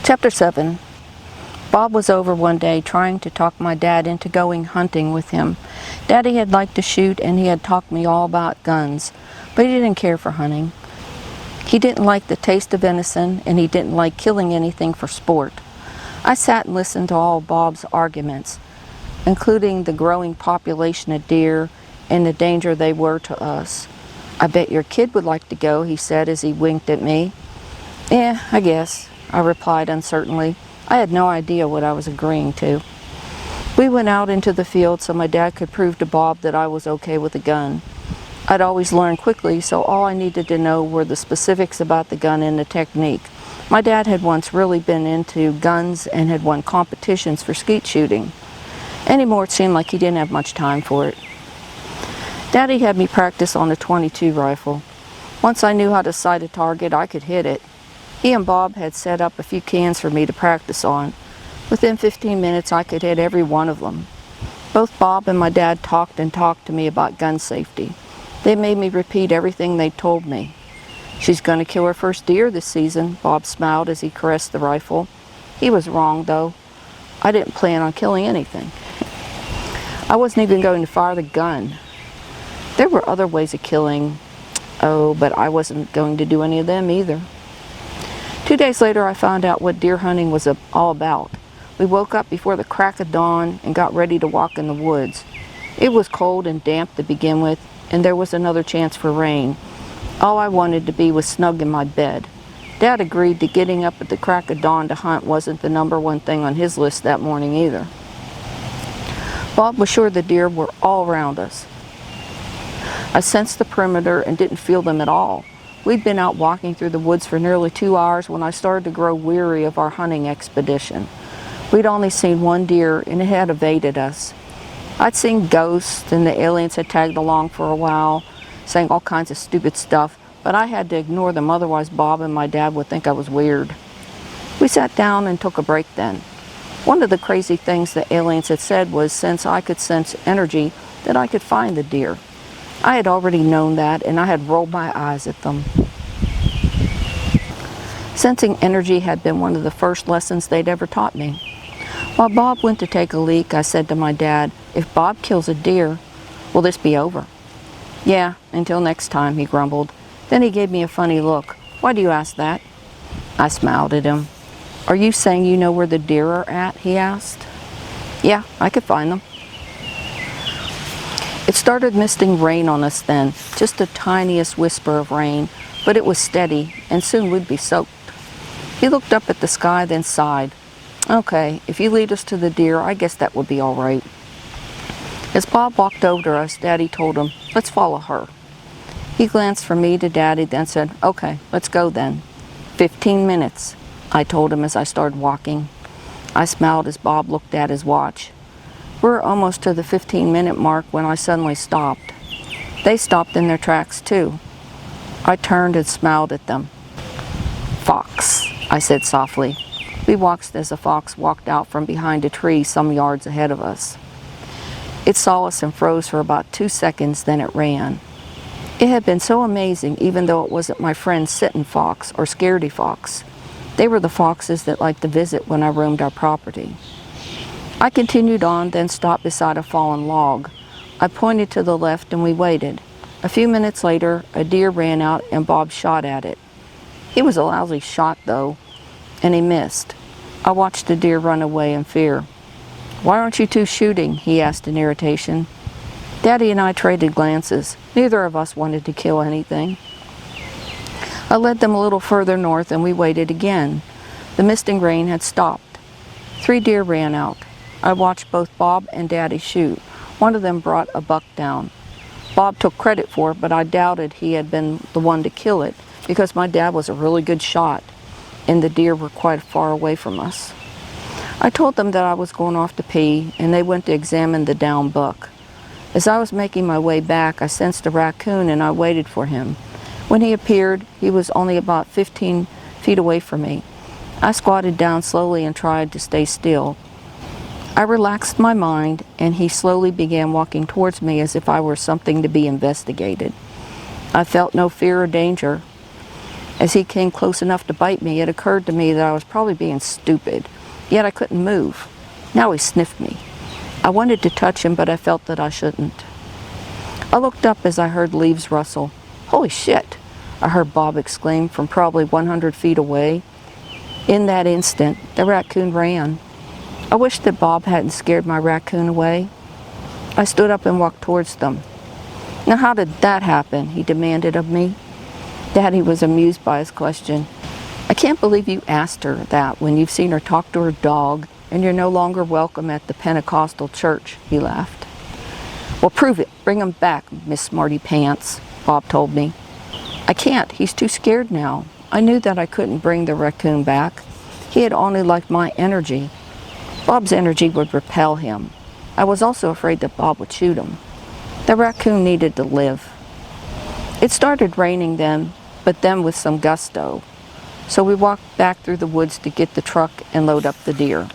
Chapter 7. Bob was over one day trying to talk my dad into going hunting with him. Daddy had liked to shoot and he had talked me all about guns, but he didn't care for hunting. He didn't like the taste of venison and he didn't like killing anything for sport. I sat and listened to all Bob's arguments, including the growing population of deer and the danger they were to us. "I bet your kid would like to go," he said as he winked at me. "Yeah, I guess," I replied uncertainly. I had no idea what I was agreeing to. We went out into the field so my dad could prove to Bob that I was okay with a gun. I'd always learn quickly, so all I needed to know were the specifics about the gun and the technique. My dad had once really been into guns and had won competitions for skeet shooting. Anymore, it seemed like he didn't have much time for it. Daddy had me practice on a .22 rifle. Once I knew how to sight a target, I could hit it. He and Bob had set up a few cans for me to practice on. Within 15 minutes, I could hit every one of them. Both Bob and my dad talked and talked to me about gun safety. They made me repeat everything they told me. "She's going to kill her first deer this season," Bob smiled as he caressed the rifle. He was wrong, though. I didn't plan on killing anything. I wasn't even going to fire the gun. There were other ways of killing, but I wasn't going to do any of them either. 2 days later, I found out what deer hunting was all about. We woke up before the crack of dawn and got ready to walk in the woods. It was cold and damp to begin with, and there was another chance for rain. All I wanted to be was snug in my bed. Dad agreed that getting up at the crack of dawn to hunt wasn't the #1 thing on his list that morning either. Bob was sure the deer were all around us. I sensed the perimeter and didn't feel them at all. We'd been out walking through the woods for nearly 2 hours when I started to grow weary of our hunting expedition. We'd only seen one deer and it had evaded us. I'd seen ghosts and the aliens had tagged along for a while, saying all kinds of stupid stuff, but I had to ignore them, otherwise Bob and my dad would think I was weird. We sat down and took a break then. One of the crazy things the aliens had said was since I could sense energy, that I could find the deer. I had already known that, and I had rolled my eyes at them. Sensing energy had been one of the first lessons they'd ever taught me. While Bob went to take a leak, I said to my dad, "If Bob kills a deer, will this be over?" "Yeah, until next time," he grumbled. Then he gave me a funny look. "Why do you ask that?" I smiled at him. "Are you saying you know where the deer are at?" he asked. "Yeah, I could find them." It started misting rain on us then, just the tiniest whisper of rain, but it was steady, and soon we'd be soaked. He looked up at the sky, then sighed. "Okay, if you lead us to the deer, I guess that would be all right." As Bob walked over to us, Daddy told him, "Let's follow her." He glanced from me to Daddy, then said, "Okay, let's go then." 15 minutes, I told him as I started walking. I smiled as Bob looked at his watch. We were almost to the 15-minute mark when I suddenly stopped. They stopped in their tracks too. I turned and smiled at them. "Fox," I said softly. We watched as a fox walked out from behind a tree some yards ahead of us. It saw us and froze for about 2 seconds, then it ran. It had been so amazing, even though it wasn't my friend Sittin' Fox or Scaredy Fox. They were the foxes that liked to visit when I roamed our property. I continued on, then stopped beside a fallen log. I pointed to the left and we waited. A few minutes later, a deer ran out and Bob shot at it. He was a lousy shot though, and he missed. I watched the deer run away in fear. "Why aren't you two shooting?" he asked in irritation. Daddy and I traded glances. Neither of us wanted to kill anything. I led them a little further north and we waited again. The misting rain had stopped. 3 deer ran out. I watched both Bob and Daddy shoot. One of them brought a buck down. Bob took credit for it, but I doubted he had been the one to kill it because my dad was a really good shot and the deer were quite far away from us. I told them that I was going off to pee and they went to examine the downed buck. As I was making my way back, I sensed a raccoon and I waited for him. When he appeared, he was only about 15 feet away from me. I squatted down slowly and tried to stay still. I relaxed my mind, and he slowly began walking towards me as if I were something to be investigated. I felt no fear or danger. As he came close enough to bite me, it occurred to me that I was probably being stupid, yet I couldn't move. Now he sniffed me. I wanted to touch him, but I felt that I shouldn't. I looked up as I heard leaves rustle. "Holy shit!" I heard Bob exclaim from probably 100 feet away. In that instant, the raccoon ran. I wished that Bob hadn't scared my raccoon away. I stood up and walked towards them. "Now how did that happen?" he demanded of me. Daddy was amused by his question. "I can't believe you asked her that when you've seen her talk to her dog and you're no longer welcome at the Pentecostal church," he laughed. "Well, prove it. Bring him back, Miss Smarty Pants," Bob told me. "I can't. He's too scared now." I knew that I couldn't bring the raccoon back. He had only liked my energy. Bob's energy would repel him. I was also afraid that Bob would shoot him. The raccoon needed to live. It started raining then, but then with some gusto. So we walked back through the woods to get the truck and load up the deer.